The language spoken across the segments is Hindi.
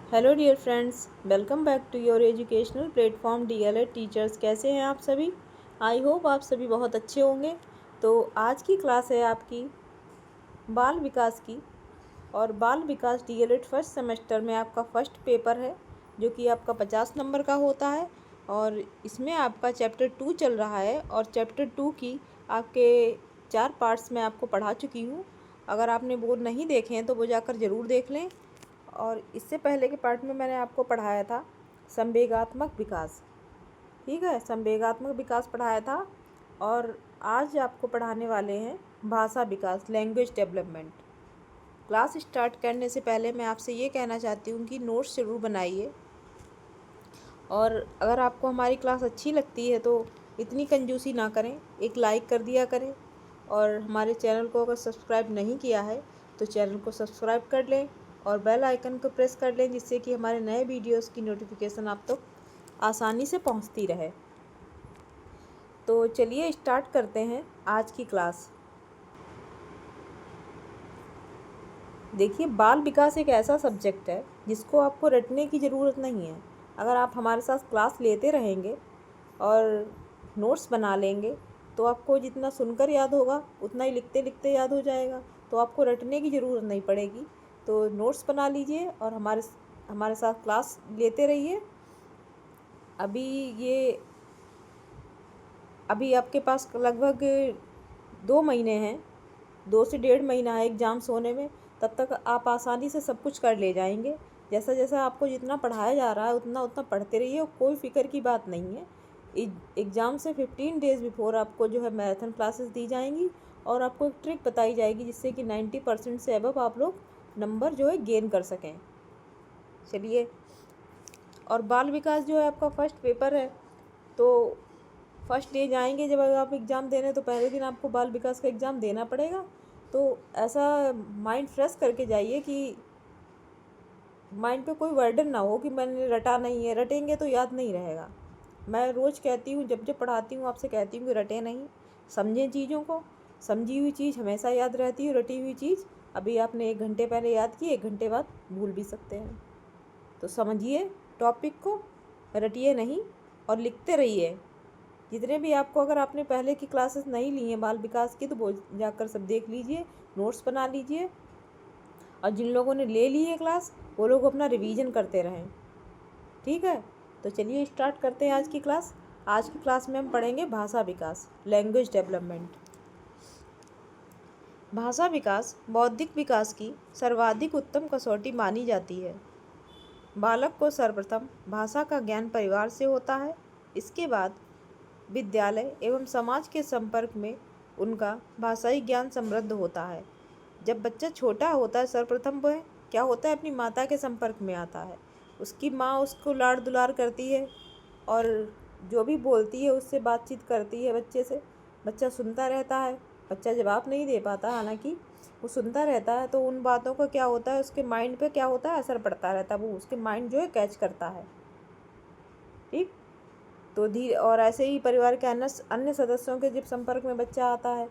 Hello dear friends, welcome back to your educational platform DElEd teachers. कैसे हैं आप सभी? आई होप आप सभी बहुत अच्छे होंगे। तो आज की क्लास है आपकी बाल विकास की, और बाल विकास डीएलएड फर्स्ट सेमेस्टर में आपका फर्स्ट पेपर है जो कि आपका 50 नंबर का होता है। और इसमें आपका चैप्टर 2 चल रहा है, और चैप्टर 2 की आपके 4 पार्ट्स में आपको पढ़ा चुकी हूँ। अगर आपने वो नहीं देखे हैं तो वो जाकर ज़रूर देख लें। और इससे पहले के पार्ट में मैंने आपको पढ़ाया था संवेगात्मक विकास। ठीक है, संवेगात्मक विकास पढ़ाया था। और आज आपको पढ़ाने वाले हैं भाषा विकास, लैंग्वेज डेवलपमेंट। क्लास स्टार्ट करने से पहले मैं आपसे ये कहना चाहती हूँ कि नोट्स ज़रूर बनाइए। और अगर आपको हमारी क्लास अच्छी लगती है तो इतनी कंजूसी ना करें, एक लाइक कर दिया करें। और हमारे चैनल को अगर सब्सक्राइब नहीं किया है तो चैनल को सब्सक्राइब कर लें और बेल आइकन को प्रेस कर लें, जिससे कि हमारे नए वीडियोस की नोटिफिकेशन आप तक आसानी से पहुंचती रहे। तो चलिए स्टार्ट करते हैं आज की क्लास। देखिए, बाल विकास एक ऐसा सब्जेक्ट है जिसको आपको रटने की ज़रूरत नहीं है। अगर आप हमारे साथ क्लास लेते रहेंगे और नोट्स बना लेंगे तो आपको जितना सुनकर याद होगा उतना ही लिखते लिखते याद हो जाएगा। तो आपको रटने की ज़रूरत नहीं पड़ेगी। तो नोट्स बना लीजिए और हमारे साथ क्लास लेते रहिए। अभी ये अभी आपके पास लगभग 2 महीने हैं, 2 से 1.5 महीना है एग्ज़ाम्स होने में। तब तक आप आसानी से सब कुछ कर ले जाएंगे। जैसा जैसा आपको जितना पढ़ाया जा रहा है उतना उतना पढ़ते रहिए, और कोई फ़िक्र की बात नहीं है। एग्ज़ाम से 15 डेज़ बिफोर आपको जो है मैराथन क्लासेस दी जाएंगी, और आपको एक ट्रिक बताई जाएगी जिससे कि 90% से अबव आप लोग नंबर जो है गेन कर सकें। चलिए, और बाल विकास जो है आपका फर्स्ट पेपर है। तो फर्स्ट डे जाएंगे जब आप एग्ज़ाम देने, तो पहले दिन आपको बाल विकास का एग्ज़ाम देना पड़ेगा। तो ऐसा माइंड फ्रेश करके जाइए कि माइंड पे कोई बर्डन ना हो कि मैंने रटा नहीं है। रटेंगे तो याद नहीं रहेगा। मैं रोज़ कहती हूँ, जब जब पढ़ाती हूँ आपसे कहती हूँ कि रटे नहीं, समझें चीज़ों को। समझी हुई चीज़ हमेशा याद रहती है, रटी हुई चीज़ अभी आपने 1 घंटे पहले याद की, 1 घंटे बाद भूल भी सकते हैं। तो समझिए टॉपिक को, रटिए नहीं और लिखते रहिए। जितने भी आपको, अगर आपने पहले की क्लासेस नहीं ली हैं बाल विकास की, तो वो जाकर सब देख लीजिए, नोट्स बना लीजिए। और जिन लोगों ने ले ली है क्लास, वो लोग अपना रिवीजन करते रहें। ठीक है, तो चलिए स्टार्ट करते हैं आज की क्लास। आज की क्लास में हम पढ़ेंगे भाषा विकास, लैंग्वेज डेवलपमेंट। भाषा विकास बौद्धिक विकास की सर्वाधिक उत्तम कसौटी मानी जाती है। बालक को सर्वप्रथम भाषा का ज्ञान परिवार से होता है। इसके बाद विद्यालय एवं समाज के संपर्क में उनका भाषाई ज्ञान समृद्ध होता है। जब बच्चा छोटा होता है, सर्वप्रथम वह क्या होता है, अपनी माता के संपर्क में आता है। उसकी माँ उसको लाड़ दुलार करती है और जो भी बोलती है उससे बातचीत करती है बच्चे से। बच्चा सुनता रहता है। बच्चा जवाब नहीं दे पाता, हालांकि वो सुनता रहता है। तो उन बातों का क्या होता है, उसके माइंड पे क्या होता है, असर पड़ता रहता है। वो उसके माइंड जो है कैच करता है। ठीक। तो धीरे, और ऐसे ही परिवार के अन्य अन्य सदस्यों के जब संपर्क में बच्चा आता है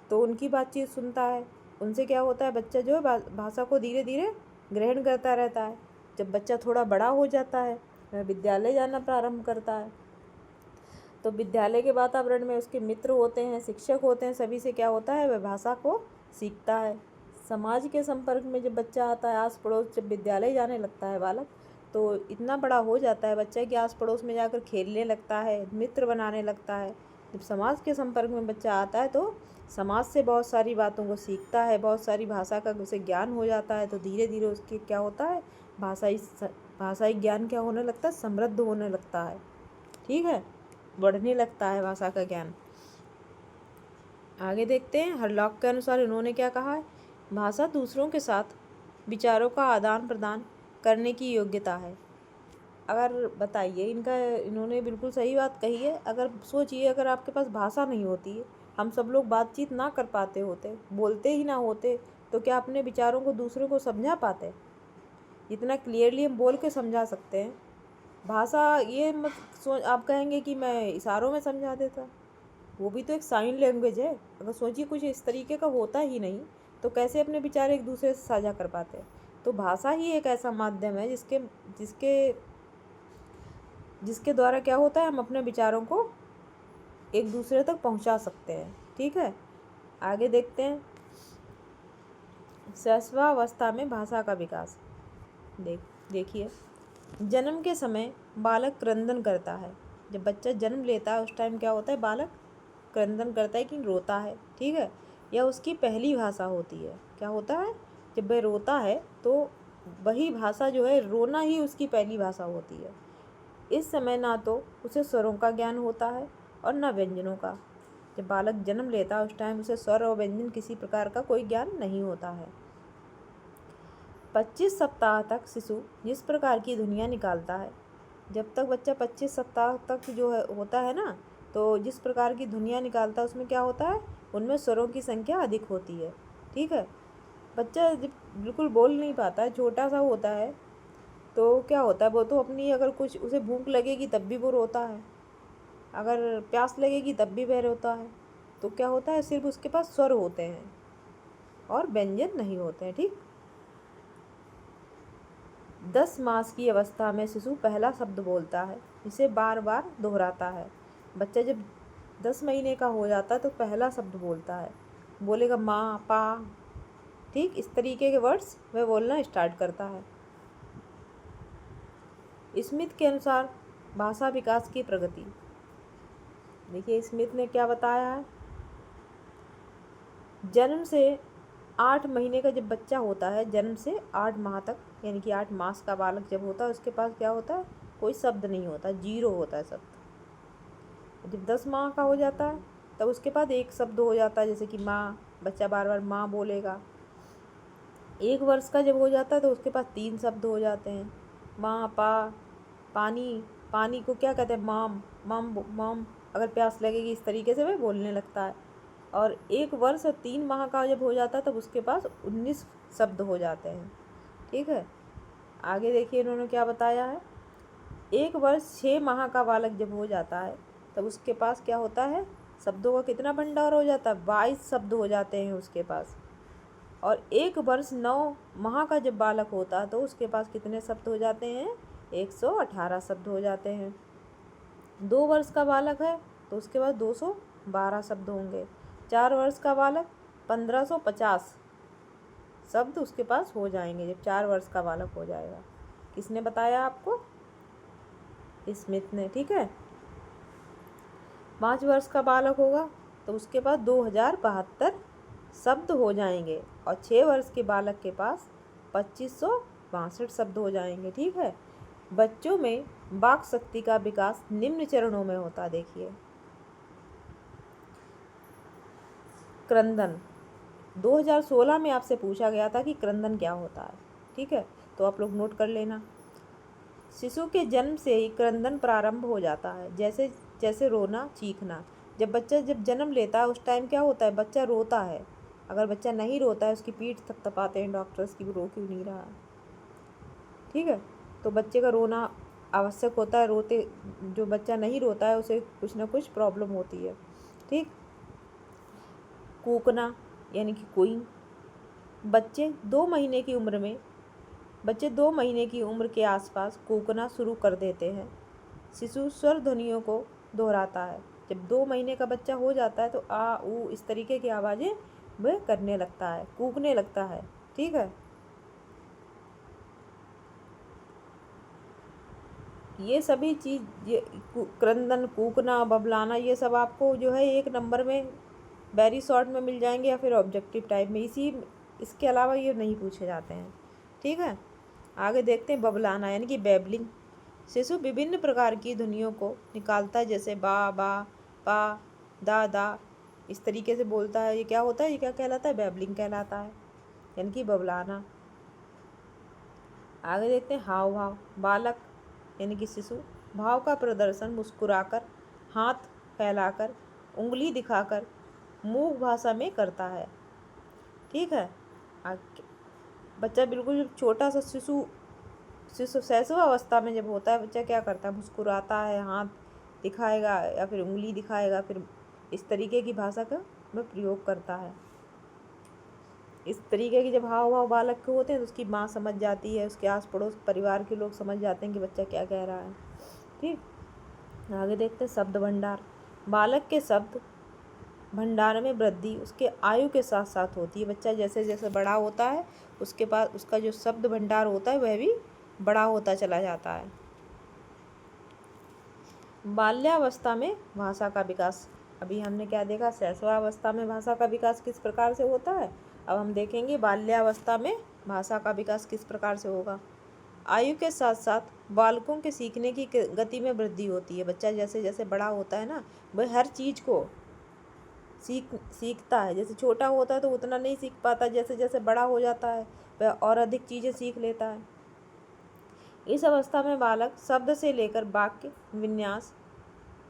तो उनकी बातचीत सुनता है। उनसे क्या होता है, बच्चा जो है भाषा को धीरे धीरे ग्रहण करता रहता है। जब बच्चा थोड़ा बड़ा हो जाता है, वह विद्यालय जाना प्रारंभ करता है। तो विद्यालय के वातावरण में उसके मित्र होते हैं, शिक्षक होते हैं, सभी से क्या होता है, वह भाषा को सीखता है। समाज के संपर्क में जब बच्चा आता है, आस पड़ोस, जब विद्यालय जाने लगता है बालक, तो इतना बड़ा हो जाता है बच्चा कि आस पड़ोस में जाकर खेलने लगता है, मित्र बनाने लगता है। जब समाज के संपर्क में बच्चा आता है तो समाज से बहुत सारी बातों को सीखता है, बहुत सारी भाषा का उसे ज्ञान हो जाता है। तो धीरे धीरे उसके क्या होता है, भाषाई ज्ञान क्या होने लगता है, समृद्ध होने लगता है। ठीक है, बढ़ने लगता है भाषा का ज्ञान। आगे देखते हैं, हरलॉक के अनुसार इन्होंने क्या कहा है। भाषा दूसरों के साथ विचारों का आदान प्रदान करने की योग्यता है। अगर बताइए, इन्होंने बिल्कुल सही बात कही है। अगर सोचिए, अगर आपके पास भाषा नहीं होती, हम सब लोग बातचीत ना कर पाते होते, बोलते ही ना होते, तो क्या अपने विचारों को दूसरों को समझा पाते? जितना क्लियरली हम बोल के समझा सकते हैं। भाषा ये मत आप कहेंगे कि मैं इशारों में समझा देता, वो भी तो एक साइन लैंग्वेज है। अगर सोचिए कुछ इस तरीके का होता ही नहीं तो कैसे अपने विचार एक दूसरे से साझा कर पाते? तो भाषा ही एक ऐसा माध्यम है जिसके जिसके जिसके द्वारा क्या होता है, हम अपने विचारों को एक दूसरे तक पहुंचा सकते हैं। ठीक है, आगे देखते हैं। शैशवावस्था में भाषा का विकास। देखिए, जन्म के समय बालक क्रंदन करता है। जब बच्चा जन्म लेता है उस टाइम क्या होता है, बालक क्रंदन करता है कि रोता है। ठीक है, यह उसकी पहली भाषा होती है। क्या होता है, जब वह रोता है तो वही भाषा जो है, रोना ही उसकी पहली भाषा होती है। इस समय ना तो उसे स्वरों का ज्ञान होता है और न व्यंजनों का। जब बालक जन्म लेता है उस टाइम उसे स्वर और व्यंजन किसी प्रकार का कोई ज्ञान नहीं होता है। 25 सप्ताह तक शिशु जिस प्रकार की ध्वनियाँ निकालता है, जब तक बच्चा 25 सप्ताह तक जो है होता है ना, तो जिस प्रकार की ध्वनियाँ निकालता है उसमें क्या होता है, उनमें स्वरों की संख्या अधिक होती है। ठीक है, बच्चा जब बिल्कुल बोल नहीं पाता है, छोटा सा होता है, तो क्या होता है, वो तो अपनी अगर कुछ उसे भूख लगेगी तब भी वो रोता है, अगर प्यास लगेगी तब भी वह रोता है। तो क्या होता है, सिर्फ उसके पास स्वर होते हैं और व्यंजन नहीं होते हैं। ठीक, 10 मास की अवस्था में शिशु पहला शब्द बोलता है, इसे बार बार दोहराता है। बच्चा जब 10 महीने का हो जाता है तो पहला शब्द बोलता है, बोलेगा माँ, पा। ठीक, इस तरीके के वर्ड्स वह बोलना स्टार्ट करता है। स्मिथ के अनुसार भाषा विकास की प्रगति। देखिए, स्मिथ ने क्या बताया है, जन्म से 8 महीने का जब बच्चा होता है, जन्म से 8 माह तक, यानी कि 8 मास का बालक जब होता है उसके पास क्या होता है, कोई शब्द नहीं होता, जीरो होता है शब्द। जब 10 माह का हो जाता है तब उसके पास एक शब्द हो जाता है, जैसे कि माँ, बच्चा बार बार माँ बोलेगा। 1 वर्ष का जब हो जाता है तो उसके पास 3 शब्द हो जाते हैं, माँ, पा, पानी। पानी को क्या कहते हैं, माम, मम, मम। अगर प्यास लगेगी, इस तरीके से वह बोलने लगता है। और 1 वर्ष और 3 माह का जब हो जाता है तब उसके पास 19 शब्द हो जाते हैं। ठीक है, आगे देखिए इन्होंने क्या बताया है। 1 वर्ष 6 माह का बालक जब हो जाता है तब उसके पास क्या होता है, शब्दों का कितना भंडार हो जाता है, 22 शब्द हो जाते हैं उसके पास। और 1 वर्ष 9 माह का जब बालक होता है तो उसके पास कितने शब्द हो जाते हैं, 118 शब्द हो जाते हैं। 2 वर्ष का बालक है तो उसके पास 212 शब्द होंगे। 4 वर्ष का बालक 1550 शब्द उसके पास हो जाएंगे जब 4 वर्ष का बालक हो जाएगा। किसने बताया आपको, स्मिथ ने। ठीक है, 5 वर्ष का बालक होगा तो उसके पास 2072 शब्द हो जाएंगे और 6 वर्ष के बालक के पास 2562 शब्द हो जाएंगे। ठीक है, बच्चों में वाक शक्ति का विकास निम्न चरणों में होता। देखिए, क्रंदन 2016 में आपसे पूछा गया था कि क्रंदन क्या होता है। ठीक है, तो आप लोग नोट कर लेना। शिशु के जन्म से ही क्रंदन प्रारंभ हो जाता है, जैसे जैसे रोना, चीखना। जब बच्चा जब जन्म लेता है उस टाइम क्या होता है, बच्चा रोता है। अगर बच्चा नहीं रोता है, उसकी पीठ थपथपाते हैं डॉक्टर्स की, रो क्यों नहीं रहा है। ठीक है, तो बच्चे का रोना आवश्यक होता है। रोते जो बच्चा नहीं रोता है उसे कुछ ना कुछ प्रॉब्लम होती है। ठीक, कूकना यानी कि कोई बच्चे 2 महीने की उम्र में बच्चे 2 महीने की उम्र के आसपास कूकना शुरू कर देते हैं। शिशु स्वर ध्वनियों को दोहराता है। जब 2 महीने का बच्चा हो जाता है तो आ, ऊ, इस तरीके की आवाज़ें वह करने लगता है, कूकने लगता है। ठीक है, ये सभी चीज़, ये क्रंदन, कूकना, बबलाना, ये सब आपको जो है 1 नंबर में वेरी शॉर्ट में मिल जाएंगे या फिर ऑब्जेक्टिव टाइप में। इसके अलावा ये नहीं पूछे जाते हैं। ठीक है, आगे देखते हैं बबलाना यानी कि बैबलिंग। शिशु विभिन्न प्रकार की ध्वनियों को निकालता है, जैसे बा, पा, दा। इस तरीके से बोलता है। ये क्या होता है, ये क्या कहलाता है, बैबलिंग कहलाता है, यानी कि बबलाना। आगे देखते हैं हाव भाव। बालक यानी कि शिशु भाव का प्रदर्शन मुस्कुराकर, हाथ फैलाकर, उंगली दिखाकर, मूक भाषा में करता है। ठीक है, बच्चा बिल्कुल छोटा सा शिशु शिशु शैशव अवस्था में जब होता है, बच्चा क्या करता है, मुस्कुराता है, हाथ दिखाएगा या फिर उंगली दिखाएगा, फिर इस तरीके की भाषा का वह प्रयोग करता है। इस तरीके के जब हाव भाव बालक के होते हैं तो उसकी माँ समझ जाती है, उसके आस पड़ोस परिवार के लोग समझ जाते हैं कि बच्चा क्या कह रहा है। ठीक, आगे देखते हैं शब्द भंडार। बालक के शब्द भंडार में वृद्धि उसके आयु के साथ साथ होती है। बच्चा जैसे जैसे बड़ा होता है उसके पास उसका जो शब्द भंडार होता है वह भी बड़ा होता चला जाता है। बाल्यावस्था में भाषा का विकास। अभी हमने क्या देखा, शैशवावस्था में भाषा का विकास किस प्रकार से होता है। अब हम देखेंगे बाल्यावस्था में भाषा का विकास किस प्रकार से होगा। आयु के साथ साथ बालकों के सीखने की गति में वृद्धि होती है। बच्चा जैसे जैसे बड़ा होता है ना, वह हर चीज़ को सीखता है। जैसे छोटा होता है तो उतना नहीं सीख पाता, जैसे जैसे बड़ा हो जाता है वह और अधिक चीज़ें सीख लेता है। इस अवस्था में बालक शब्द से लेकर वाक्य विन्यास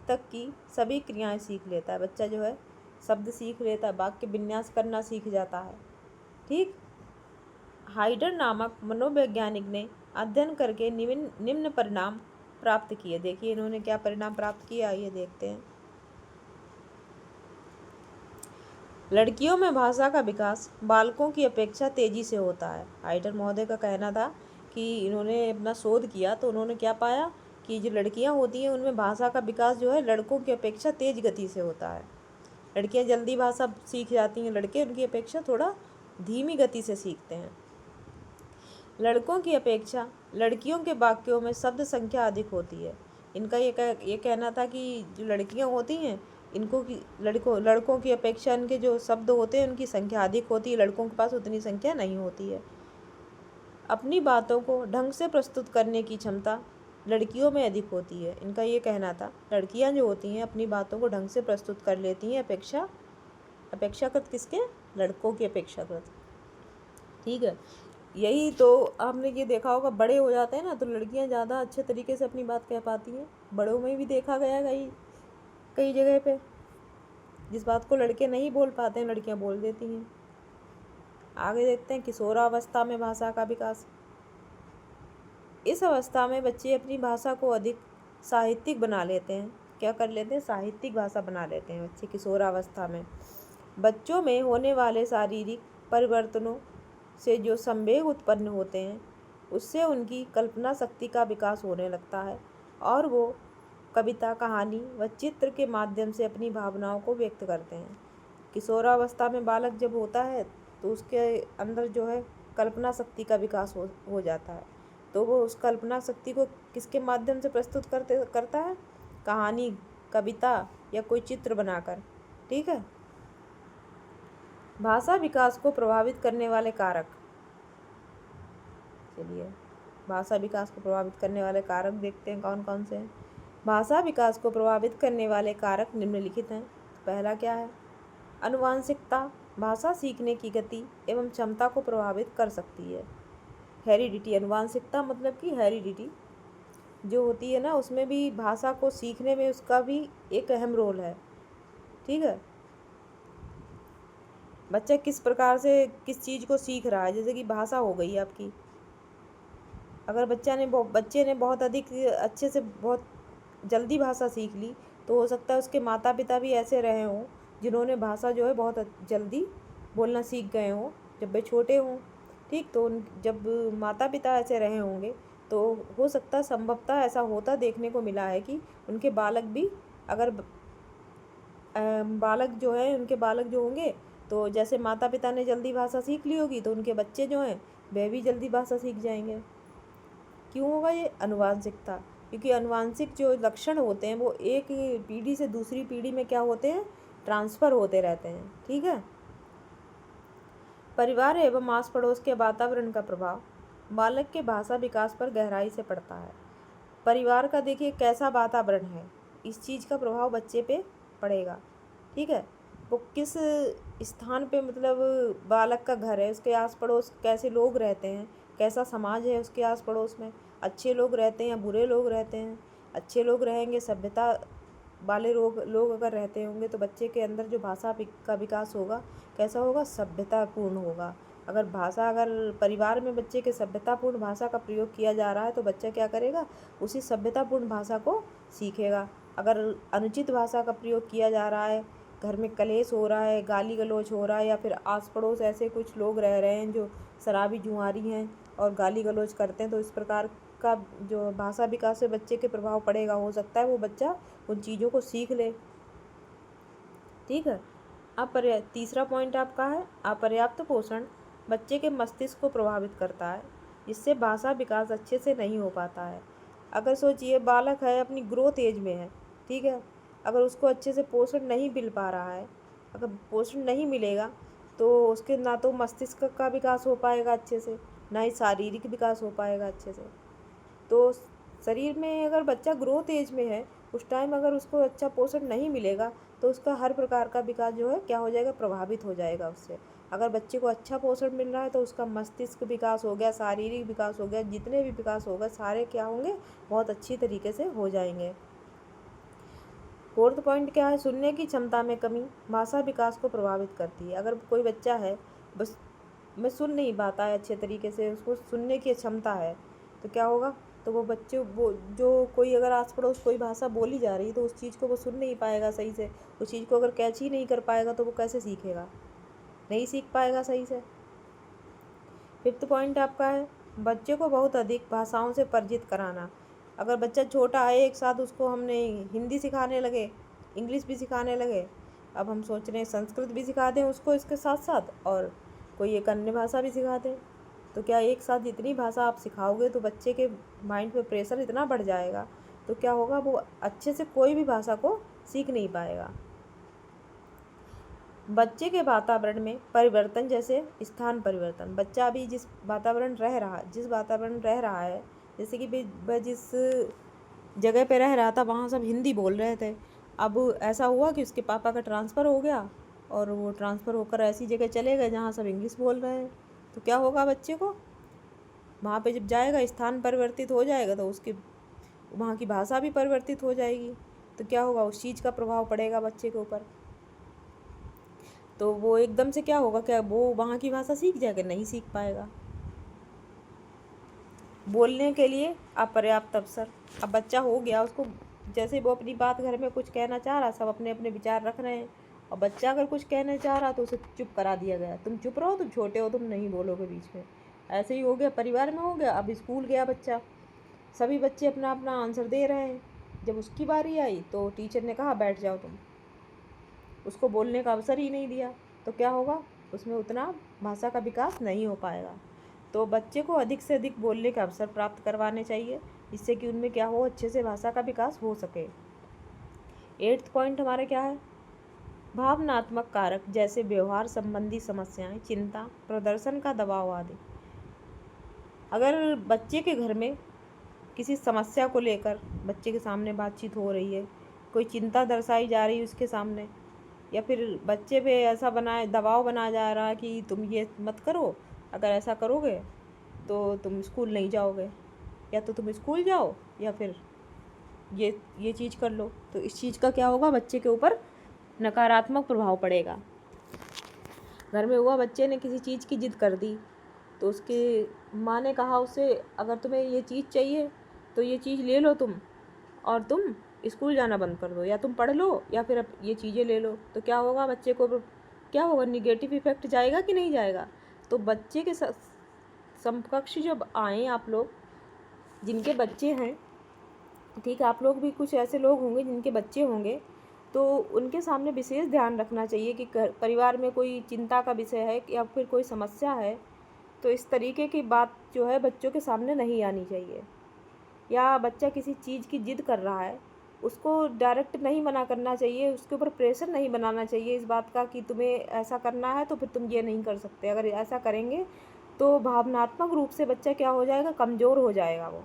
तक की सभी क्रियाएं सीख लेता है। बच्चा जो है शब्द सीख लेता है, वाक्य विन्यास करना सीख जाता है। ठीक, हाइडर नामक मनोवैज्ञानिक ने अध्ययन करके निम्न परिणाम प्राप्त किए। देखिए इन्होंने क्या परिणाम प्राप्त किया, आइए देखते हैं। लड़कियों में भाषा का विकास बालकों की अपेक्षा तेजी से होता है। हाइडर महोदय का कहना था कि इन्होंने अपना शोध किया तो उन्होंने क्या पाया कि जो लड़कियां होती हैं उनमें भाषा का विकास जो है लड़कों की अपेक्षा तेज गति से होता है। लड़कियां जल्दी भाषा सीख जाती हैं, लड़के उनकी अपेक्षा थोड़ा धीमी गति से सीखते हैं। लड़कों की अपेक्षा लड़कियों के वाक्यों में शब्द संख्या अधिक होती है। इनका ये कहना था कि जो लड़कियां होती हैं इनको की लड़कों की अपेक्षा इनके जो शब्द होते हैं उनकी संख्या अधिक होती है, लड़कों के पास उतनी संख्या नहीं होती है। अपनी बातों को ढंग से प्रस्तुत करने की क्षमता लड़कियों में अधिक होती है। इनका ये कहना था लड़कियां जो होती हैं अपनी बातों को ढंग से प्रस्तुत कर लेती हैं अपेक्षाकृत किसके, लड़कों की अपेक्षाकृत। ठीक है, यही तो आपने ये देखा होगा, बड़े हो जाते हैं ना तो लड़कियां ज़्यादा अच्छे तरीके से अपनी बात कह पाती हैं। बड़ों में भी देखा गया कई कई जगह पे, जिस बात को लड़के नहीं बोल पाते हैं लड़कियां बोल देती हैं। आगे देखते हैं किशोरावस्था में भाषा का विकास। इस अवस्था में बच्चे अपनी भाषा को अधिक साहित्यिक बना लेते हैं। क्या कर लेते हैं, साहित्यिक भाषा बना लेते हैं बच्चे किशोरावस्था में। बच्चों में होने वाले शारीरिक परिवर्तनों से जो संवेग उत्पन्न होते हैं उससे उनकी कल्पना शक्ति का विकास होने लगता है और वो कविता, कहानी व चित्र के माध्यम से अपनी भावनाओं को व्यक्त करते हैं। किशोरावस्था में बालक जब होता है तो उसके अंदर जो है कल्पना शक्ति का विकास हो जाता है। तो वो उस कल्पना शक्ति को किसके माध्यम से प्रस्तुत करता है, कहानी, कविता या कोई चित्र बनाकर। ठीक है, भाषा विकास को प्रभावित करने वाले कारक। चलिए भाषा विकास को प्रभावित करने वाले कारक देखते हैं कौन कौन से हैं। भाषा विकास को प्रभावित करने वाले कारक निम्नलिखित हैं। पहला क्या है, आनुवांशिकता भाषा सीखने की गति एवं क्षमता को प्रभावित कर सकती है। हेरिडिटी, आनुवांशिकता मतलब कि हेरिडिटी जो होती है ना उसमें भी भाषा को सीखने में उसका भी एक अहम रोल है। ठीक है, बच्चा किस प्रकार से किस चीज़ को सीख रहा है। जैसे कि भाषा हो गई आपकी, अगर बच्चे ने बहुत अधिक अच्छे से बहुत जल्दी भाषा सीख ली तो हो सकता है उसके माता पिता भी ऐसे रहे हों जिन्होंने भाषा जो है बहुत जल्दी बोलना सीख गए हों जब वे छोटे हों। ठीक, तो जब माता पिता ऐसे रहे होंगे तो हो सकता है संभवतः ऐसा होता देखने को मिला है कि उनके बालक भी अगर उनके बालक जो होंगे तो जैसे माता पिता ने जल्दी भाषा सीख ली होगी तो उनके बच्चे जो हैं वह भी जल्दी भाषा सीख जाएंगे। क्यों होगा ये, आनुवांशिकता, क्योंकि आनुवांशिक जो लक्षण होते हैं वो एक पीढ़ी से दूसरी पीढ़ी में क्या होते हैं, ट्रांसफ़र होते रहते हैं। ठीक है, परिवार एवं आस पड़ोस के वातावरण का प्रभाव बालक के भाषा विकास पर गहराई से पड़ता है। परिवार का देखिए कैसा वातावरण है, इस चीज़ का प्रभाव बच्चे पे पड़ेगा। ठीक है, वो किस स्थान पे मतलब बालक का घर है, उसके आस पड़ोस कैसे लोग रहते हैं, कैसा समाज है उसके आस पड़ोस में, अच्छे लोग रहते हैं या बुरे लोग रहते हैं। अच्छे लोग रहेंगे, सभ्यता वाले लोग अगर रहते होंगे तो बच्चे के अंदर जो भाषा का विकास होगा कैसा होगा, सभ्यतापूर्ण होगा। अगर परिवार में बच्चे के सभ्यतापूर्ण भाषा का प्रयोग किया जा रहा है तो बच्चा क्या करेगा, उसी सभ्यतापूर्ण भाषा को सीखेगा। अगर अनुचित भाषा का प्रयोग किया जा रहा है घर में कलेश हो रहा है, गाली गलौज हो रहा है, या फिर आस पड़ोस ऐसे कुछ लोग रह रहे हैं जो शराबी जुआरी हैं और गाली गलौज करते हैं, तो इस प्रकार का जो भाषा विकास से बच्चे के प्रभाव पड़ेगा, हो सकता है वो बच्चा उन चीज़ों को सीख ले। ठीक है। अब तीसरा पॉइंट आपका है, अपर्याप्त पोषण बच्चे के मस्तिष्क को प्रभावित करता है, जिससे भाषा विकास अच्छे से नहीं हो पाता है। अगर सोचिए बालक है, अपनी ग्रोथ एज में है, ठीक है, अगर उसको अच्छे से पोषण नहीं मिल पा रहा है, अगर पोषण नहीं मिलेगा तो उसके ना तो मस्तिष्क का विकास हो पाएगा अच्छे से, ना ही शारीरिक विकास हो पाएगा अच्छे से। तो शरीर में अगर बच्चा ग्रोथ एज में है, उस टाइम अगर उसको अच्छा पोषण नहीं मिलेगा तो उसका हर प्रकार का विकास जो है क्या हो जाएगा, प्रभावित हो जाएगा उससे। अगर बच्चे को अच्छा पोषण मिल रहा है तो उसका मस्तिष्क विकास हो गया, शारीरिक विकास हो गया, जितने भी विकास होगा सारे क्या होंगे, बहुत अच्छी तरीके से हो जाएंगे। फोर्थ पॉइंट क्या है, सुनने की क्षमता में कमी भाषा विकास को प्रभावित करती है। अगर कोई बच्चा है बस मैं सुन नहीं पाता है अच्छे तरीके से, उसको सुनने की क्षमता है, तो क्या होगा, तो वो बच्चे वो जो कोई अगर आस पड़ोस कोई भाषा बोली जा रही है तो उस चीज़ को वो सुन नहीं पाएगा सही से, उस चीज़ को अगर कैच ही नहीं कर पाएगा तो वो कैसे सीखेगा, नहीं सीख पाएगा सही से। फिफ्थ पॉइंट आपका है, बच्चे को बहुत अधिक भाषाओं से परिचित कराना। अगर बच्चा छोटा है, एक साथ उसको हमने हिंदी सिखाने लगे, इंग्लिश भी सिखाने लगे, अब हम सोच रहे हैं संस्कृत भी सिखा दें उसको इसके साथ साथ, और कोई एक अन्य भाषा भी सिखा दें, तो क्या एक साथ जितनी भाषा आप सिखाओगे तो बच्चे के माइंड पे प्रेशर इतना बढ़ जाएगा, तो क्या होगा, वो अच्छे से कोई भी भाषा को सीख नहीं पाएगा। बच्चे के वातावरण में परिवर्तन, जैसे स्थान परिवर्तन, बच्चा अभी जिस वातावरण रह रहा है, जैसे कि वह जिस जगह पे रह रहा था वहाँ सब हिंदी बोल रहे थे, अब ऐसा हुआ कि उसके पापा का ट्रांसफ़र हो गया और वो ट्रांसफ़र होकर ऐसी जगह चले गए जहाँ सब इंग्लिश बोल रहे हैं, तो क्या होगा, बच्चे को वहाँ पे जब जाएगा, स्थान परिवर्तित हो जाएगा तो उसकी वहाँ की भाषा भी परिवर्तित हो जाएगी, तो क्या होगा, उस चीज़ का प्रभाव पड़ेगा बच्चे के ऊपर। तो वो एकदम से क्या होगा, क्या वो वहाँ की भाषा सीख जाएगा, नहीं सीख पाएगा। बोलने के लिए अपर्याप्त अवसर, अब बच्चा हो गया, उसको जैसे वो अपनी बात घर में कुछ कहना चाह रहा, सब अपने अपने विचार रख रहे हैं, और बच्चा अगर कुछ कहना चाह रहा तो उसे चुप करा दिया गया, तुम चुप रहो, तुम छोटे हो, तुम नहीं बोलोगे बीच में। ऐसे ही हो गया, परिवार में हो गया। अब स्कूल गया बच्चा, सभी बच्चे अपना अपना आंसर दे रहे हैं, जब उसकी बारी आई तो टीचर ने कहा बैठ जाओ तुम, उसको बोलने का अवसर ही नहीं दिया, तो क्या होगा, उसमें उतना भाषा का विकास नहीं हो पाएगा। तो बच्चे को अधिक से अधिक बोलने का अवसर प्राप्त करवाने चाहिए, जिससे कि उनमें क्या हो, अच्छे से भाषा का विकास हो सके। 8th पॉइंट हमारा क्या है, भावनात्मक कारक, जैसे व्यवहार संबंधी समस्याएं, चिंता, प्रदर्शन का दबाव आदि। अगर बच्चे के घर में किसी समस्या को लेकर बच्चे के सामने बातचीत हो रही है, कोई चिंता दर्शाई जा रही है उसके सामने, या फिर बच्चे पे ऐसा दबाव बनाया जा रहा है कि तुम ये मत करो, अगर ऐसा करोगे तो तुम स्कूल नहीं जाओगे, या तो तुम स्कूल जाओ या फिर ये चीज़ कर लो, तो इस चीज़ का क्या होगा, बच्चे के ऊपर नकारात्मक प्रभाव पड़ेगा। घर में हुआ, बच्चे ने किसी चीज़ की जिद कर दी, तो उसके माँ ने कहा उसे, अगर तुम्हें ये चीज़ चाहिए तो ये चीज़ ले लो तुम, और तुम स्कूल जाना बंद कर दो, या तुम पढ़ लो या फिर अब ये चीज़ें ले लो, तो क्या होगा, बच्चे को क्या होगा, निगेटिव इफेक्ट जाएगा कि नहीं जाएगा। तो बच्चे के समकक्ष जब आएँ आप लोग, जिनके बच्चे हैं, ठीक है, आप लोग भी कुछ ऐसे लोग होंगे जिनके बच्चे होंगे, तो उनके सामने विशेष ध्यान रखना चाहिए कि परिवार में कोई चिंता का विषय है या फिर कोई समस्या है, तो इस तरीके की बात जो है बच्चों के सामने नहीं आनी चाहिए। या बच्चा किसी चीज़ की जिद कर रहा है, उसको डायरेक्ट नहीं मना करना चाहिए, उसके ऊपर प्रेशर नहीं बनाना चाहिए इस बात का कि तुम्हें ऐसा करना है तो फिर तुम ये नहीं कर सकते। अगर ऐसा करेंगे तो भावनात्मक रूप से बच्चा क्या हो जाएगा, कमज़ोर हो जाएगा, वो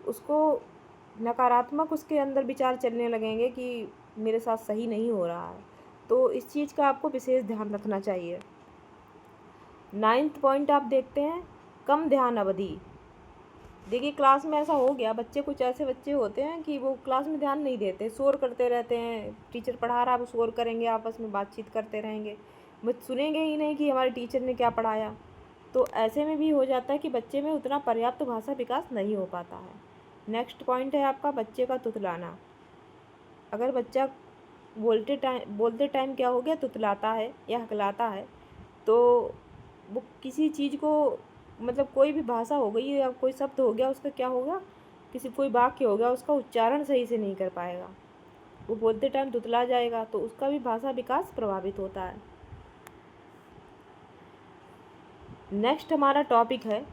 उसको नकारात्मक उसके अंदर विचार चलने लगेंगे कि मेरे साथ सही नहीं हो रहा है। तो इस चीज़ का आपको विशेष ध्यान रखना चाहिए। 9th पॉइंट आप देखते हैं, कम ध्यान अवधि। देखिए क्लास में ऐसा हो गया, बच्चे कुछ ऐसे बच्चे होते हैं कि वो क्लास में ध्यान नहीं देते, शोर करते रहते हैं, टीचर पढ़ा रहा है वो शोर करेंगे, आपस में बातचीत करते रहेंगे, वो सुनेंगे ही नहीं कि हमारे टीचर ने क्या पढ़ाया। तो ऐसे में भी हो जाता है कि बच्चे में उतना पर्याप्त भाषा विकास नहीं हो पाता है। नेक्स्ट पॉइंट है आपका, बच्चे का तुतलाना। अगर बच्चा बोलते टाइम क्या हो गया, तुतलाता है या हकलाता है, तो वो किसी चीज़ को मतलब कोई भी भाषा हो गई या कोई शब्द हो गया, उसका क्या होगा, कोई वाक्य हो गया, उसका उच्चारण सही से नहीं कर पाएगा, वो बोलते टाइम तुतला जाएगा, तो उसका भी भाषा विकास प्रभावित होता है। नेक्स्ट हमारा टॉपिक है,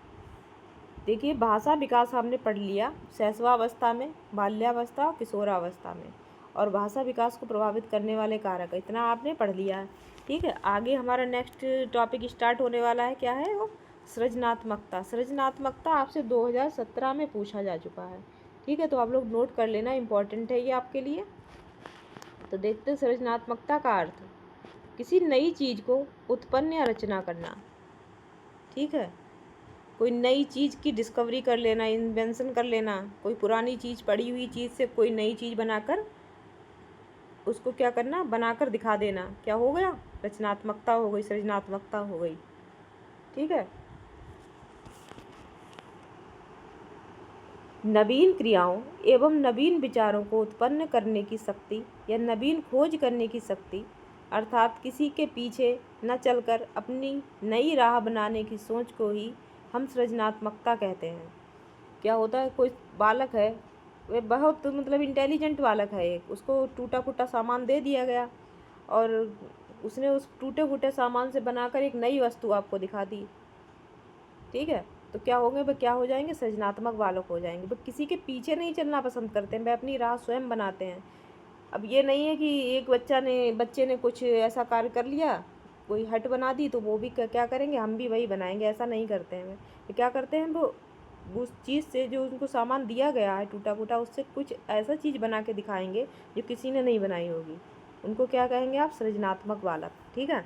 देखिए भाषा विकास हमने पढ़ लिया शैशवावस्था में, बाल्यावस्था और किशोरावस्था में, और भाषा विकास को प्रभावित करने वाले कारक, इतना आपने पढ़ लिया है। ठीक है, आगे हमारा नेक्स्ट टॉपिक स्टार्ट होने वाला है, क्या है वो, सृजनात्मकता। सृजनात्मकता आपसे 2017 में पूछा जा चुका है। ठीक है, तो आप लोग नोट कर लेना, इम्पोर्टेंट है ये आपके लिए। तो देखते हैं सृजनात्मकता का अर्थ, किसी नई चीज़ को उत्पन्न या रचना करना। ठीक है, कोई नई चीज़ की डिस्कवरी कर लेना, इन्वेंशन कर लेना, कोई पुरानी चीज़, पड़ी हुई चीज़ से कोई नई चीज़ बनाकर उसको क्या करना, बनाकर दिखा देना, क्या हो गया, रचनात्मकता हो गई, सृजनात्मकता हो गई। ठीक है, नवीन क्रियाओं एवं नवीन विचारों को उत्पन्न करने की शक्ति या नवीन खोज करने की शक्ति, अर्थात किसी के पीछे न चलकर अपनी नई राह बनाने की सोच को ही हम सृजनात्मकता कहते हैं। क्या होता है, कोई बालक है, वह बहुत मतलब इंटेलिजेंट बालक है, एक उसको टूटा फूटा सामान दे दिया गया और उसने उस टूटे फूटे सामान से बनाकर एक नई वस्तु आपको दिखा दी। ठीक है, तो क्या होंगे, वह क्या हो जाएंगे, सृजनात्मक बालक हो जाएंगे। वह किसी के पीछे नहीं चलना पसंद करते हैं, वह अपनी राह स्वयं बनाते हैं। अब ये नहीं है कि एक बच्चे ने कुछ ऐसा कार्य कर लिया, कोई हट बना दी, तो वो भी क्या करेंगे, हम भी वही बनाएंगे, ऐसा नहीं करते हैं। वे क्या करते हैं, वो उस चीज़ से जो उनको सामान दिया गया है टूटा फूटा, उससे कुछ ऐसा चीज़ बना के दिखाएंगे जो किसी ने नहीं बनाई होगी। उनको क्या कहेंगे आप, सृजनात्मक बालक। ठीक है,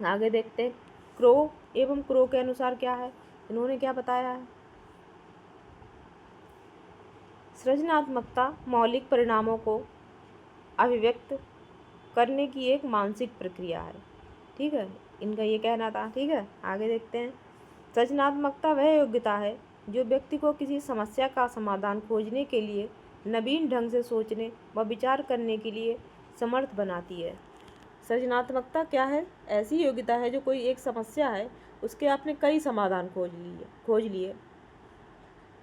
आगे देखते हैं, क्रो एवं क्रो के अनुसार क्या है, इन्होंने क्या बताया है, सृजनात्मकता मौलिक परिणामों को अभिव्यक्त करने की एक मानसिक प्रक्रिया है। ठीक है, इनका ये कहना था। ठीक है, आगे देखते हैं, सृजनात्मकता वह योग्यता है जो व्यक्ति को किसी समस्या का समाधान खोजने के लिए नवीन ढंग से सोचने व विचार करने के लिए समर्थ बनाती है। सृजनात्मकता क्या है, ऐसी योग्यता है जो कोई एक समस्या है, उसके आपने कई समाधान खोज लिए।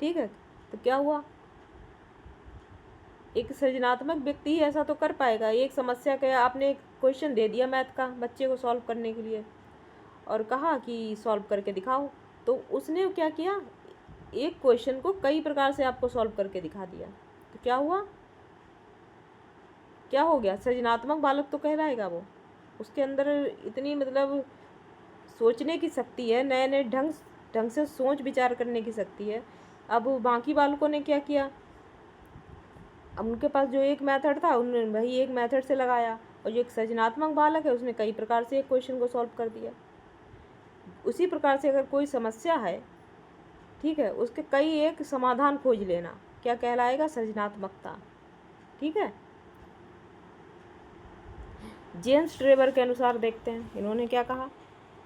ठीक है, तो क्या हुआ, एक सृजनात्मक व्यक्ति ही ऐसा तो कर पाएगा। एक समस्या का आपने एक क्वेश्चन दे दिया मैथ का बच्चे को सॉल्व करने के लिए और कहा कि सॉल्व करके दिखाओ, तो उसने क्या किया, एक क्वेश्चन को कई प्रकार से आपको सॉल्व करके दिखा दिया, तो क्या हुआ, क्या हो गया, सृजनात्मक बालक तो कहलाएगा वो। उसके अंदर इतनी मतलब सोचने की शक्ति है, नए नए ढंग से सोच विचार करने की शक्ति है। अब बाकी बालकों ने क्या किया, अब उनके पास जो एक मेथड था उन्होंने वही एक मेथड से लगाया, और जो एक सृजनात्मक बालक है उसने कई प्रकार से एक क्वेश्चन को सॉल्व कर दिया। उसी प्रकार से अगर कोई समस्या है, ठीक है, उसके कई एक समाधान खोज लेना क्या कहलाएगा, सृजनात्मकता। ठीक है, जेम्स ट्रेवर के अनुसार देखते हैं, इन्होंने क्या कहा,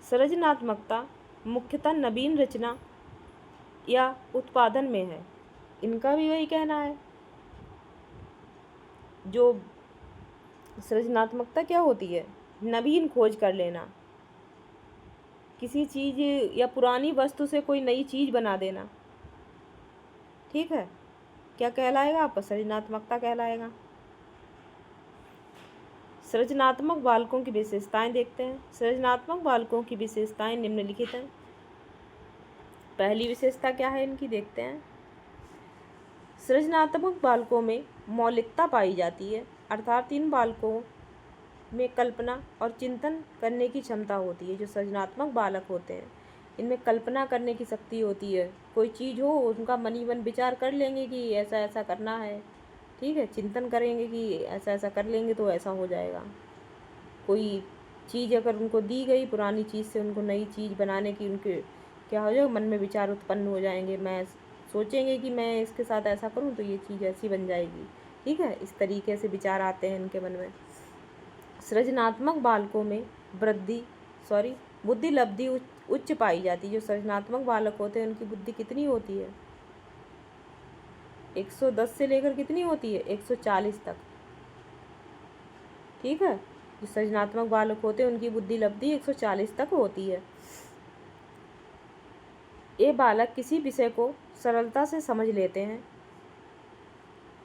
सृजनात्मकता मुख्यतः नवीन रचना या उत्पादन में है। इनका भी वही कहना है, जो सृजनात्मकता क्या होती है, नवीन खोज कर लेना, किसी चीज़ या पुरानी वस्तु से कोई नई चीज़ बना देना। ठीक है, क्या कहलाएगा आपका, सृजनात्मकता कहलाएगा। सृजनात्मक बालकों की विशेषताएं देखते हैं। सृजनात्मक बालकों की विशेषताएं निम्नलिखित हैं। पहली विशेषता क्या है इनकी, देखते हैं, सृजनात्मक बालकों में मौलिकता पाई जाती है, अर्थात इन बालकों में कल्पना और चिंतन करने की क्षमता होती है। जो सृजनात्मक बालक होते हैं इनमें कल्पना करने की शक्ति होती है, कोई चीज़ हो उनका मनी मन विचार कर लेंगे कि ऐसा ऐसा करना है। ठीक है, चिंतन करेंगे कि ऐसा ऐसा कर लेंगे तो ऐसा हो जाएगा। कोई चीज़ अगर उनको दी गई पुरानी चीज़ से उनको नई चीज़ बनाने की उनके क्या हो जाएगा, मन में विचार उत्पन्न हो जाएंगे, मैं सोचेंगे कि मैं इसके साथ ऐसा करूं तो ये चीज़ ऐसी बन जाएगी। ठीक है, इस तरीके से विचार आते हैं इनके मन में। सृजनात्मक बालकों में बुद्धि लब्धि उच्च पाई जाती है। जो सृजनात्मक बालक होते हैं उनकी बुद्धि कितनी होती है, 110 से लेकर कितनी होती है, 140 तक। ठीक है। जो सृजनात्मक बालक होते हैं उनकी बुद्धि लब्धि 140 तक होती है। ये बालक किसी विषय को सरलता से समझ लेते हैं।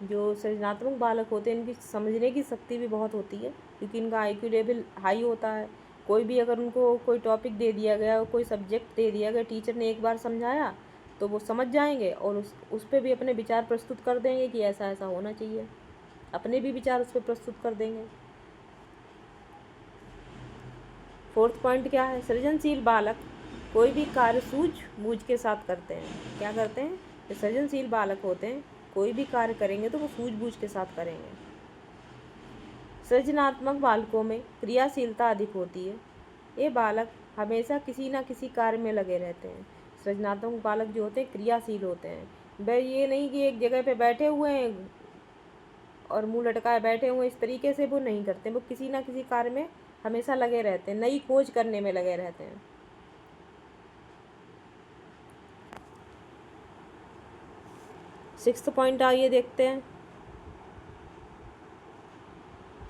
जो सृजनात्मक बालक होते हैं इनकी समझने की शक्ति भी बहुत होती है, क्योंकि इनका IQ लेवल हाई होता है। कोई भी अगर उनको कोई टॉपिक दे दिया गया, कोई सब्जेक्ट दे दिया गया, टीचर ने एक बार समझाया तो वो समझ जाएंगे और उस पर भी अपने विचार प्रस्तुत कर देंगे कि ऐसा ऐसा होना चाहिए, अपने भी विचार उस पर प्रस्तुत कर देंगे। 4th पॉइंट क्या है? सृजनशील बालक कोई भी कार्य सूझबूझ के साथ करते हैं। क्या करते हैं? जो सृजनशील बालक होते हैं कोई भी कार्य करेंगे तो वो सूझबूझ के साथ करेंगे। सृजनात्मक बालकों में क्रियाशीलता अधिक होती है। ये बालक हमेशा किसी न किसी कार्य में लगे रहते हैं। सृजनात्मक बालक जो होते हैं क्रियाशील होते हैं। वह ये नहीं कि एक जगह पे बैठे हुए हैं और मुंह लटकाए बैठे हुए, इस तरीके से वो नहीं करते। वो किसी न किसी कार्य में हमेशा लगे रहते हैं, नई खोज करने में लगे रहते हैं। 6th पॉइंट आइए देखते हैं।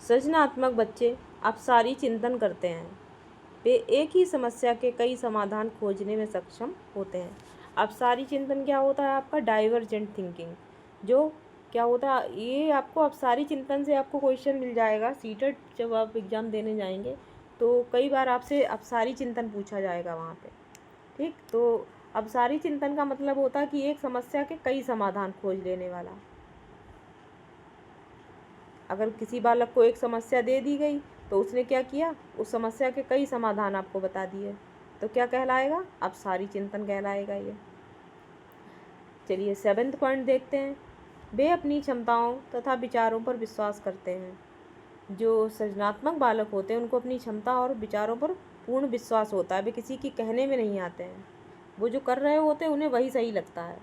सृजनात्मक बच्चे अपसारी चिंतन करते हैं। वे एक ही समस्या के कई समाधान खोजने में सक्षम होते हैं। अपसारी चिंतन क्या होता है? आपका डाइवर्जेंट थिंकिंग। जो क्या होता है, ये आपको अपसारी चिंतन से आपको क्वेश्चन मिल जाएगा। सीटेट जब आप एग्ज़ाम देने जाएंगे तो कई बार आपसे अपसारी चिंतन पूछा जाएगा वहाँ पे। ठीक, तो अपसारी चिंतन का मतलब होता है कि एक समस्या के कई समाधान खोज लेने वाला। अगर किसी बालक को एक समस्या दे दी गई तो उसने क्या किया? उस समस्या के कई समाधान आपको बता दिए, तो क्या कहलाएगा? अपसारी चिंतन कहलाएगा ये। चलिए 7th पॉइंट देखते हैं। वे अपनी क्षमताओं तथा विचारों पर विश्वास करते हैं। जो सृजनात्मक बालक होते हैं उनको अपनी क्षमता और विचारों पर पूर्ण विश्वास होता है। वे किसी की कहने में नहीं आते हैं। वो जो कर रहे होते हैं उन्हें वही सही लगता है।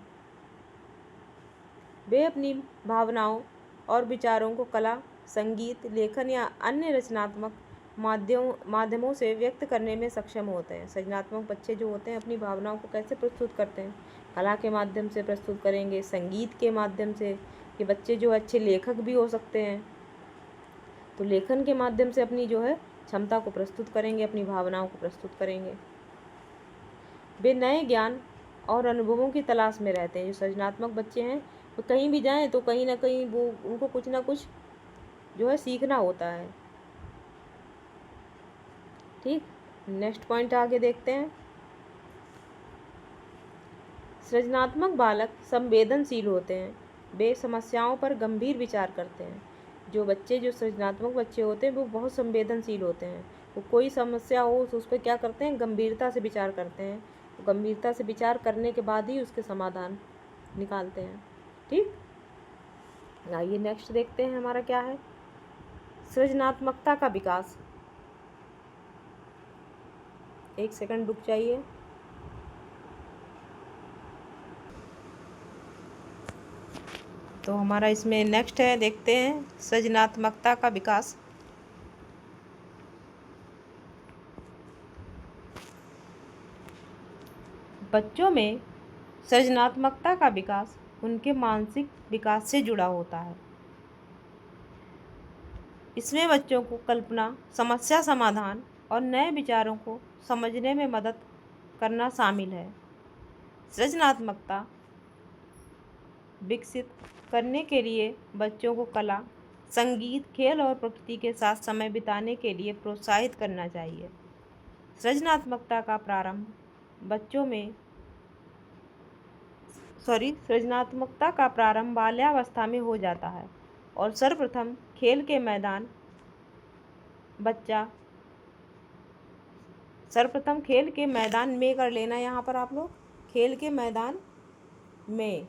वे अपनी भावनाओं और विचारों को कला, संगीत, लेखन या अन्य रचनात्मक माध्यमों से व्यक्त करने में सक्षम होते हैं। सृजनात्मक बच्चे जो होते हैं अपनी भावनाओं को कैसे प्रस्तुत करते हैं? कला के माध्यम से प्रस्तुत करेंगे, संगीत के माध्यम से। ये बच्चे जो अच्छे लेखक भी हो सकते हैं, तो लेखन के माध्यम से अपनी जो है क्षमता को प्रस्तुत करेंगे, अपनी भावनाओं को प्रस्तुत करेंगे। वे नए ज्ञान और अनुभवों की तलाश में रहते हैं। जो सृजनात्मक बच्चे हैं वो कहीं भी जाएं तो कहीं ना कहीं वो उनको कुछ ना कुछ जो है सीखना होता है। ठीक, नेक्स्ट पॉइंट आगे देखते हैं। सृजनात्मक बालक संवेदनशील होते हैं। वे समस्याओं पर गंभीर विचार करते हैं। जो सृजनात्मक बच्चे होते हैं वो बहुत संवेदनशील होते हैं। वो कोई समस्या हो तो उस पर क्या करते हैं? गंभीरता से विचार करते हैं। गंभीरता से विचार करने के बाद ही उसके समाधान निकालते हैं। ठीक, आइए नेक्स्ट देखते हैं हमारा क्या है। सृजनात्मकता का विकास। एक सेकंड रुक जाइए। तो हमारा इसमें नेक्स्ट है, देखते हैं सृजनात्मकता का विकास। बच्चों में सृजनात्मकता का विकास उनके मानसिक विकास से जुड़ा होता है। इसमें बच्चों को कल्पना, समस्या समाधान और नए विचारों को समझने में मदद करना शामिल है। सृजनात्मकता विकसित करने के लिए बच्चों को कला, संगीत, खेल और प्रकृति के साथ समय बिताने के लिए प्रोत्साहित करना चाहिए। सृजनात्मकता का प्रारंभ बाल्यावस्था में हो जाता है और सर्वप्रथम खेल के मैदान में कर लेना। यहाँ पर आप लोग खेल के मैदान में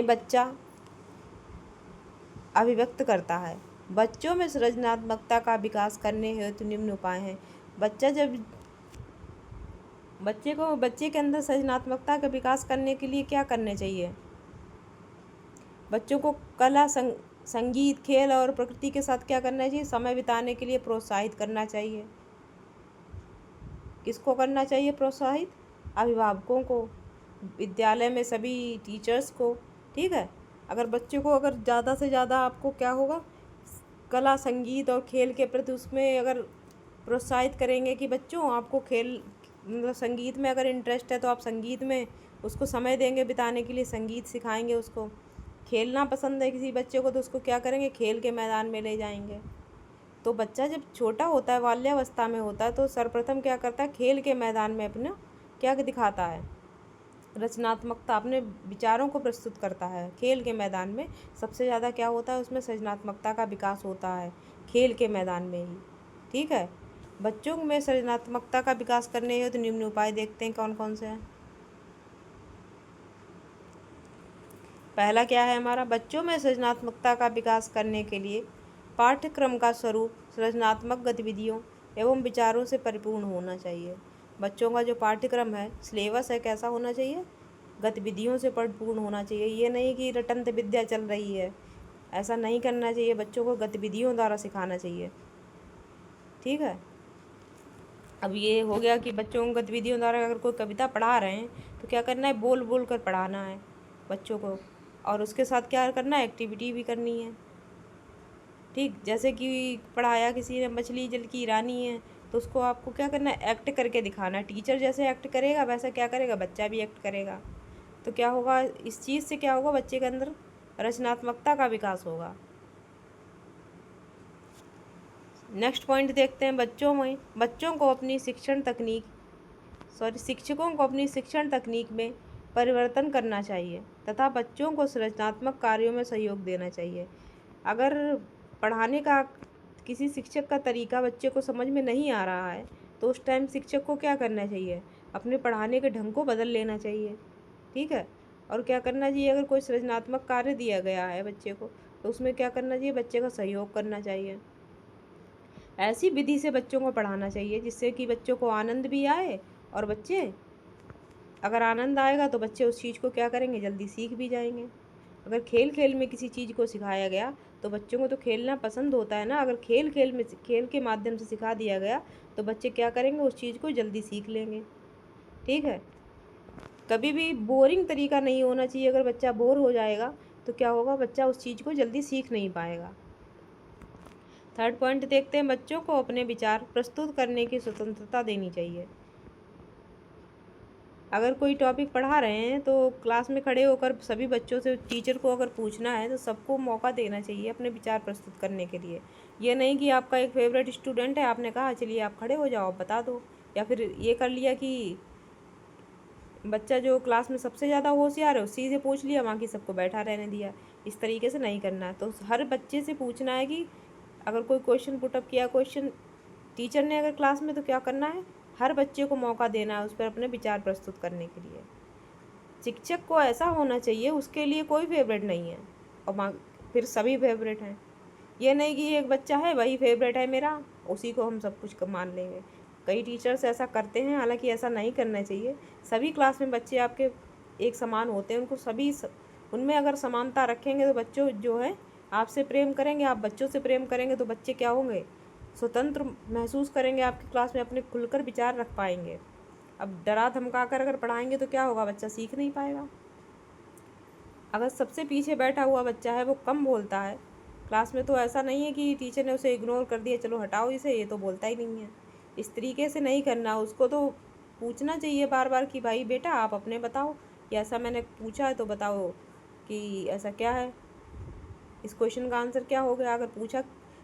बच्चा अभिव्यक्त करता है। बच्चों में सृजनात्मकता का विकास करने हेतु निम्न उपाय हैं। बच्चे के अंदर सृजनात्मकता का विकास करने के लिए क्या करने चाहिए? बच्चों को कला, संगीत, खेल और प्रकृति के साथ क्या करना चाहिए? समय बिताने के लिए प्रोत्साहित करना चाहिए। किसको करना चाहिए प्रोत्साहित? अभिभावकों को, विद्यालय में सभी टीचर्स को। ठीक है, अगर बच्चे को अगर ज़्यादा से ज़्यादा आपको क्या होगा, कला संगीत और खेल के प्रति उसमें अगर प्रोत्साहित करेंगे कि बच्चों आपको खेल मतलब संगीत में अगर इंटरेस्ट है तो आप संगीत में उसको समय देंगे बिताने के लिए, संगीत सिखाएंगे उसको। खेलना पसंद है किसी बच्चे को तो उसको क्या करेंगे, खेल के मैदान में ले जाएंगे। तो बच्चा जब छोटा होता है, बाल्यावस्था में होता है, तो सर्वप्रथम क्या करता है, खेल के मैदान में अपना क्या दिखाता है, रचनात्मकता, अपने विचारों को प्रस्तुत करता है। खेल के मैदान में सबसे ज़्यादा क्या होता है, उसमें सृजनात्मकता का विकास होता है खेल के मैदान में ही। ठीक है, बच्चों में सृजनात्मकता का विकास करने हेतु निम्न उपाय देखते हैं कौन कौन से हैं। पहला क्या है हमारा, बच्चों में सृजनात्मकता का विकास करने के लिए पाठ्यक्रम का स्वरूप सृजनात्मक गतिविधियों एवं विचारों से परिपूर्ण होना चाहिए। बच्चों का जो पाठ्यक्रम है, सिलेबस है, कैसा होना चाहिए, गतिविधियों से परिपूर्ण होना चाहिए। ये नहीं कि रटंत विद्या चल रही है, ऐसा नहीं करना चाहिए। बच्चों को गतिविधियों द्वारा सिखाना चाहिए। ठीक है, अब ये हो गया कि बच्चों को गतिविधियों द्वारा, अगर कोई कविता पढ़ा रहे हैं तो क्या करना है, बोल बोल कर पढ़ाना है बच्चों को, और उसके साथ क्या करना है, एक्टिविटी भी करनी है। ठीक, जैसे कि पढ़ाया किसी ने मछली जल की रानी है, तो उसको आपको क्या करना है, एक्ट करके दिखाना है। टीचर जैसे एक्ट करेगा वैसा क्या करेगा, बच्चा भी एक्ट करेगा। तो क्या होगा, इस चीज़ से क्या होगा, बच्चे के अंदर रचनात्मकता का विकास होगा। नेक्स्ट पॉइंट देखते हैं, बच्चों को अपनी शिक्षकों को अपनी शिक्षण तकनीक में परिवर्तन करना चाहिए तथा बच्चों को सृजनात्मक कार्यों में सहयोग देना चाहिए। अगर पढ़ाने का किसी शिक्षक का तरीका बच्चे को समझ में नहीं आ रहा है तो उस टाइम शिक्षक को क्या करना चाहिए, अपने पढ़ाने के ढंग को बदल लेना चाहिए। ठीक है, और क्या करना चाहिए, अगर कोई सृजनात्मक कार्य दिया गया है बच्चे को तो उसमें क्या करना चाहिए, बच्चे का सहयोग करना चाहिए। ऐसी विधि से बच्चों को पढ़ाना चाहिए जिससे कि बच्चों को आनंद भी आए, और बच्चे, अगर आनंद आएगा तो बच्चे उस चीज़ को क्या करेंगे, जल्दी सीख भी जाएंगे। अगर खेल खेल में किसी चीज़ को सिखाया गया तो बच्चों को तो खेलना पसंद होता है ना, अगर खेल के माध्यम से सिखा दिया गया तो बच्चे क्या करेंगे, उस चीज़ को जल्दी सीख लेंगे। ठीक है, कभी भी बोरिंग तरीका नहीं होना चाहिए। अगर बच्चा बोर हो जाएगा तो क्या होगा, बच्चा उस चीज़ को जल्दी सीख नहीं पाएगा। थर्ड पॉइंट देखते हैं, बच्चों को अपने विचार प्रस्तुत करने की स्वतंत्रता देनी चाहिए। अगर कोई टॉपिक पढ़ा रहे हैं तो क्लास में खड़े होकर सभी बच्चों से, टीचर को अगर पूछना है तो सबको मौका देना चाहिए अपने विचार प्रस्तुत करने के लिए। ये नहीं कि आपका एक फेवरेट स्टूडेंट है, आपने कहा चलिए आप खड़े हो जाओ, बता दो, या फिर ये कर लिया कि बच्चा जो क्लास में सबसे ज़्यादा होशियार है उसी से पूछ लिया, बाकी सबको बैठा रहने दिया। इस तरीके से नहीं करना है। तो हर बच्चे से पूछना है कि अगर कोई क्वेश्चन पुटअप किया, क्वेश्चन टीचर ने अगर क्लास में, तो क्या करना है, हर बच्चे को मौका देना है उस पर अपने विचार प्रस्तुत करने के लिए। शिक्षक को ऐसा होना चाहिए, उसके लिए कोई फेवरेट नहीं है और फिर सभी फेवरेट हैं। ये नहीं कि एक बच्चा है वही फेवरेट है मेरा, उसी को हम सब कुछ मान लेंगे। कई टीचर्स ऐसा करते हैं, हालांकि ऐसा नहीं करना चाहिए। सभी क्लास में बच्चे आपके एक समान होते हैं, उनमें अगर समानता रखेंगे तो बच्चों जो है आपसे प्रेम करेंगे, आप बच्चों से प्रेम करेंगे तो बच्चे क्या होंगे, स्वतंत्र महसूस करेंगे, आपकी क्लास में अपने खुलकर विचार रख पाएंगे। अब डरा धमका कर अगर पढ़ाएंगे तो क्या होगा, बच्चा सीख नहीं पाएगा। अगर सबसे पीछे बैठा हुआ बच्चा है, वो कम बोलता है क्लास में, तो ऐसा नहीं है कि टीचर ने उसे इग्नोर कर दिया, चलो हटाओ इसे, ये तो बोलता ही नहीं है। इस तरीके से नहीं करना, उसको तो पूछना चाहिए बार बार कि भाई बेटा आप अपने बताओ, या ऐसा मैंने पूछा है तो बताओ कि ऐसा क्या है, इस क्वेश्चन का आंसर क्या हो गया। अगर पूछा,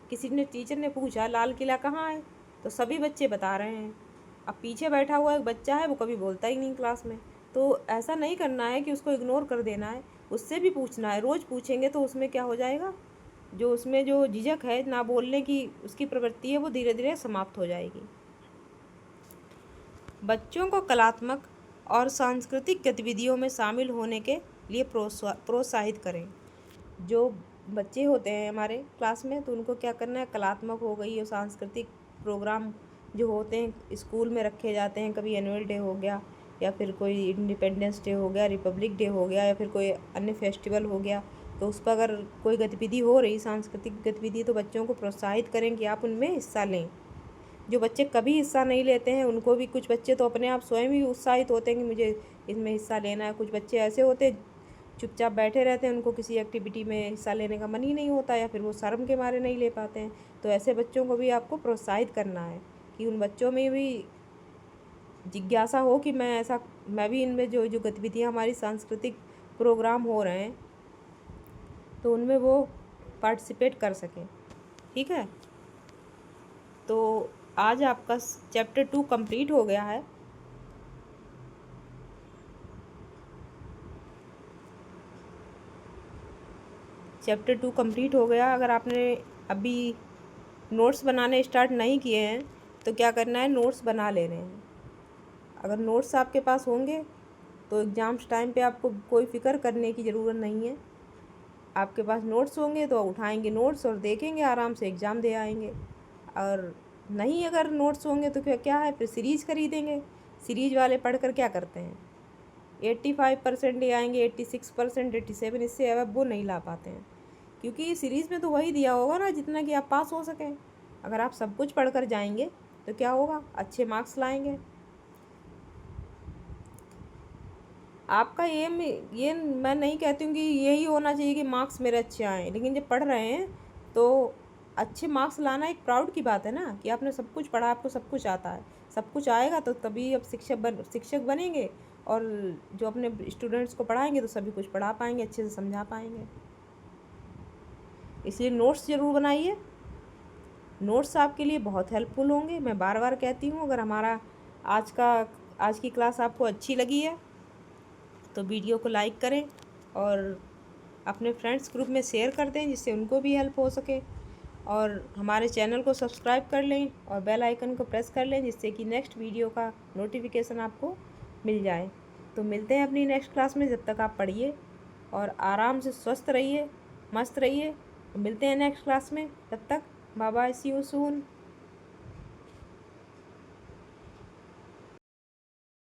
किसी ने, टीचर ने पूछा लाल किला कहाँ है, तो सभी बच्चे बता रहे हैं। अब पीछे बैठा हुआ एक बच्चा है, वो कभी बोलता ही नहीं क्लास में। तो ऐसा नहीं करना है कि उसको इग्नोर कर देना है, उससे भी पूछना है। रोज़ पूछेंगे तो उसमें क्या हो जाएगा, जो उसमें जो झिझक है ना बोलने की, उसकी प्रवृत्ति है, वो धीरे धीरे समाप्त हो जाएगी। बच्चों को कलात्मक और सांस्कृतिक गतिविधियों में शामिल होने के लिए प्रोत्साहित करें। जो बच्चे होते हैं हमारे क्लास में, तो उनको क्या करना है, कलात्मक हो गई और सांस्कृतिक प्रोग्राम जो होते हैं स्कूल में रखे जाते हैं, कभी एनुअल डे हो गया, या फिर कोई इंडिपेंडेंस डे हो गया, रिपब्लिक डे हो गया, या फिर कोई अन्य फेस्टिवल हो गया, तो उस पर अगर कोई गतिविधि हो रही, सांस्कृतिक गतिविधि, तो बच्चों को प्रोत्साहित करें कि आप उनमें हिस्सा लें। जो बच्चे कभी हिस्सा नहीं लेते हैं उनको भी, कुछ बच्चे तो अपने आप स्वयं ही उत्साहित होते हैं कि मुझे इसमें हिस्सा लेना है। कुछ बच्चे ऐसे होते हैं चुपचाप बैठे रहते हैं, उनको किसी एक्टिविटी में हिस्सा लेने का मन ही नहीं होता, या फिर वो शर्म के मारे नहीं ले पाते हैं। तो ऐसे बच्चों को भी आपको प्रोत्साहित करना है कि उन बच्चों में भी जिज्ञासा हो कि मैं भी इनमें जो जो गतिविधियाँ हमारी सांस्कृतिक प्रोग्राम हो रहे हैं तो उनमें वो पार्टिसिपेट कर सकें। ठीक है, तो आज आपका चैप्टर 2 कंप्लीट हो गया है। चैप्टर 2 कंप्लीट हो गया। अगर आपने अभी नोट्स बनाने स्टार्ट नहीं किए हैं तो क्या करना है, नोट्स बना लेने हैं। अगर नोट्स आपके पास होंगे तो एग्ज़ाम्स टाइम पे आपको कोई फ़िक्र करने की ज़रूरत नहीं है। आपके पास नोट्स होंगे तो उठाएंगे नोट्स और देखेंगे, आराम से एग्ज़ाम दे आएंगे। और नहीं अगर नोट्स होंगे तो क्या है, फिर सीरीज़ खरीदेंगे। सीरीज़ वाले पढ़कर क्या करते हैं, 85% ले आएंगे, 86%, 87, इससे अब वो नहीं ला पाते हैं, क्योंकि सीरीज़ में तो वही दिया होगा ना जितना कि आप पास हो सकें। अगर आप सब कुछ पढ़कर जाएंगे तो क्या होगा, अच्छे मार्क्स लाएंगे। आपका एम ये मैं नहीं कहती हूँ कि यही होना चाहिए कि मार्क्स मेरे अच्छे आएँ, लेकिन जब पढ़ रहे हैं तो अच्छे मार्क्स लाना एक प्राउड की बात है ना, कि आपने सब कुछ पढ़ा, आपको सब कुछ आता है। सब कुछ आएगा तो तभी अब शिक्षक बनेंगे, और जो अपने स्टूडेंट्स को पढ़ाएंगे तो सभी कुछ पढ़ा पाएंगे, अच्छे से समझा पाएंगे। इसलिए नोट्स ज़रूर बनाइए। नोट्स आपके लिए बहुत हेल्पफुल होंगे। मैं बार बार कहती हूँ, अगर हमारा आज की क्लास आपको अच्छी लगी है तो वीडियो को लाइक करें और अपने फ्रेंड्स ग्रुप में शेयर कर दें, जिससे उनको भी हेल्प हो सके। और हमारे चैनल को सब्सक्राइब कर लें और बेल आइकन को प्रेस कर लें, जिससे कि नेक्स्ट वीडियो का नोटिफिकेशन आपको मिल जाए। तो मिलते हैं अपनी नेक्स्ट क्लास में। जब तक आप पढ़िए और आराम से स्वस्थ रहिए, मस्त रहिए। मिलते हैं नेक्स्ट क्लास में, तब तक bye bye, see you soon.